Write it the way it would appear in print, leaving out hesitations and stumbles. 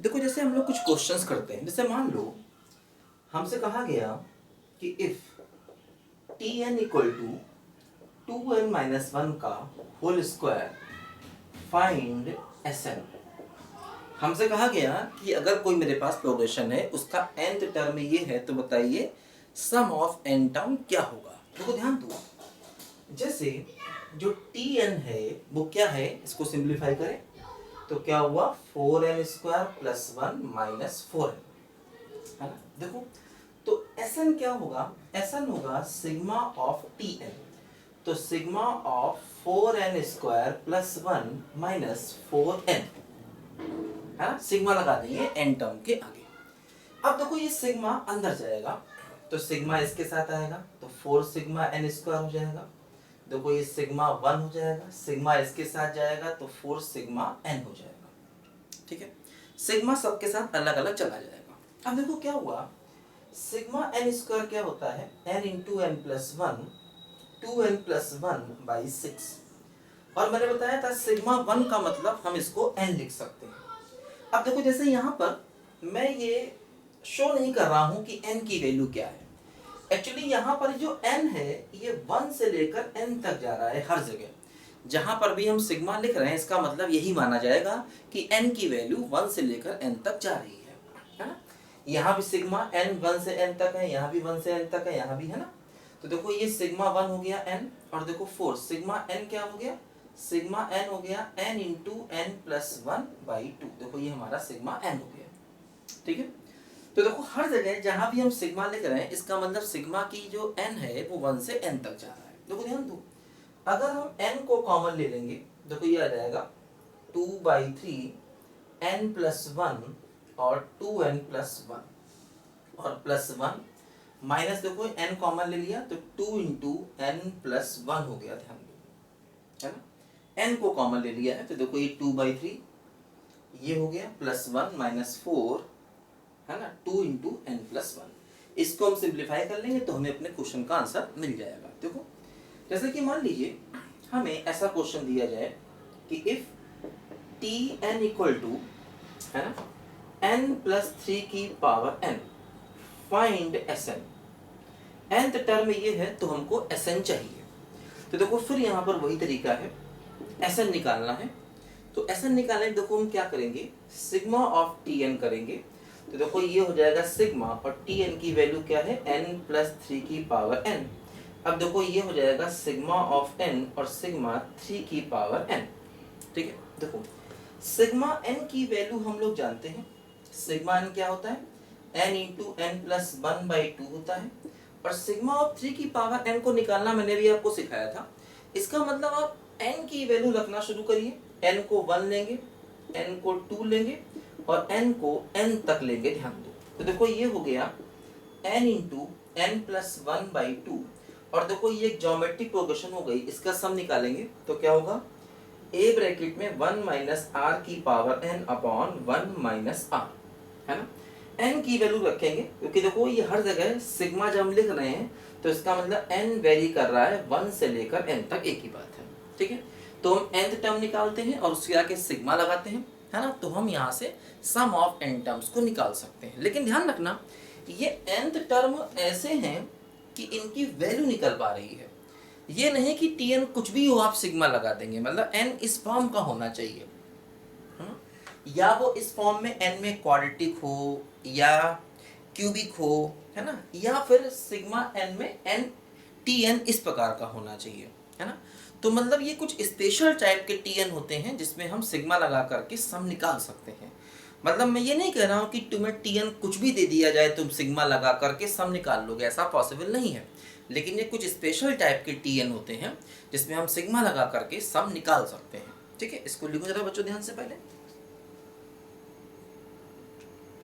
देखो जैसे हम लोग कुछ क्वेश्चंस करते हैं, जैसे मान लो हमसे कहा गया कि if T N equal to 2n-1 का whole square find S N. हमसे कहा गया कि अगर कोई मेरे पास प्रोग्रेशन है, उसका nth टर्म ये है, तो बताइए सम ऑफ n टर्म क्या होगा। देखो ध्यान दो, जैसे जो टी एन है वो क्या है, इसको सिंप्लीफाई करें तो क्या हुआ 4n² + 1 - 4n, है ना। देखो तो Sn क्या होगा, Sn होगा सिग्मा ऑफ Tn, तो सिग्मा ऑफ 4n² + 1 - 4n, है ना। सिग्मा लगा देंगे n टर्म के आगे। अब देखो ये सिग्मा अंदर जाएगा तो सिग्मा इसके साथ आएगा तो 4 सिग्मा n² हो जाएगा। देखो ये सिग्मा 1 हो जाएगा, सिग्मा इसके साथ जाएगा तो 4 सिग्मा n हो जाएगा। ठीक है, सिग्मा सबके साथ अलग अलग चला जाएगा। अब देखो क्या हुआ, सिग्मा n² क्या होता है, n × n + 1, 2n + 1/6। और मैंने बताया था सिग्मा 1 का मतलब हम इसको n लिख सकते हैं। अब देखो जैसे यहाँ पर मैं ये शो नहीं कर रहा हूँ कि n की वैल्यू क्या है। एक्चुअली यहाँ पर जो n है ये 1 से लेकर n तक जा रहा है। हर जगह जहाँ पर भी हम सिग्मा लिख रहे हैं इसका मतलब यही माना जाएगा कि n की वैल्यू 1 से लेकर n तक जा रही है ना। यहाँ भी सिग्मा n 1 से n तक है, यहाँ भी 1 से n तक है, यहाँ भी, है ना। तो देखो ये सिग्मा 1 हो गया n, और देखो 4 सिग्मा n क्या हो गया, सिग्मा n हो गया n × n + 1/2। देखो ये हमारा सिग्मा n हो गया। ठीक है, तो देखो हर जगह जहां भी हम सिग्मा लिख रहे हैं इसका मतलब सिग्मा की जो n है वो 1 से n तक जा रहा है। देखो ध्यान दो, अगर हम n को कॉमन ले लेंगे देखो ये आ जाएगा 2/3 n + 1 और 2n + 1 और +1 माइनस, देखो n कॉमन ले लिया तो 2 × n + 1 हो गया। ध्यान दो, है ना। n को कॉमन ले लिया है तो देखो ये 2/3 ये हो गया +1 - 4, है ना, 2 × n + 1। इसको हम सिंप्लीफाई कर लेंगे तो हमें अपने क्वेश्चन का आंसर मिल जाएगा। देखो जैसे कि मान लीजिए हमें ऐसा क्वेश्चन दिया जाए कि इफ Tn इक्वल टू, है ना, n + 3 की power n find Sn। nth term ये है तो हमको Sn चाहिए। तो देखो फिर यहाँ पर वही तरीका है, Sn निकालना है। तो Sn निकालने देखो हम क्या करेंगे, सिग्मा ऑफ Tn करेंगे। तो देखो ये हो जाएगा सिग्मा और Tn की वैल्यू क्या है, n + 3 की पावर n। अब देखो ये हो जाएगा सिग्मा ऑफ n और सिग्मा 3 की पावर n। ठीक है, देखो सिग्मा n की वैल्यू हम लोग जानते हैं, सिग्मा n क्या होता है, n × n + 1/2 होता है। और सिग्मा ऑफ 3 की पावर n को निकालना मैंने भी आपको सिखाया था। इसका मतलब आप n की वैल्यू रखना शुरू करिए, n को 1 लेंगे, n को 2 लेंगे और n को n तक लेंगे। ध्यान दो, तो देखो ये हो गया n × n + 1/2 और देखो ये एक ज्योमेट्रिक प्रोग्रेशन हो गई। इसका सम निकालेंगे तो क्या होगा, a ब्रैकेट में 1 - r की पावर n अपॉन 1 - r, है ना। n की वैल्यू रखेंगे क्योंकि देखो ये हर जगह सिग्मा जब हम लिख रहे हैं तो इसका मतलब n वेरी कर रहा है 1 से लेकर n तक, एक ही बात है। ठीक है, तो हम nth टर्म निकालते हैं और उसके आगे सिग्मा लगाते हैं, है ना। तो हम यहाँ से सम ऑफ n टर्म्स को निकाल सकते हैं। लेकिन ध्यान रखना ये nth टर्म ऐसे हैं कि इनकी वैल्यू निकल पा रही है, ये नहीं कि Tn कुछ भी हो आप सिग्मा लगा देंगे। मतलब n इस फॉर्म का होना चाहिए, या वो इस फॉर्म में n में क्वाड्रेटिक हो या क्यूबिक हो, है ना, या फिर सिग्मा n में n Tn इस प्रकार का होना चाहिए, है ना। तो मतलब ये कुछ स्पेशल टाइप के Tn होते हैं जिसमें हम सिग्मा लगा करके सम निकाल सकते हैं। मतलब मैं ये नहीं कह रहा हूँ कि तुम्हें Tn कुछ भी दे दिया जाए तुम सिग्मा लगा करके सम निकाल लोगे, ऐसा पॉसिबल नहीं है। लेकिन ये कुछ स्पेशल टाइप के Tn होते हैं जिसमें हम सिग्मा लगा करके सम निकाल सकते हैं। ठीक है, इसको लिखो जरा बच्चों ध्यान से पहले।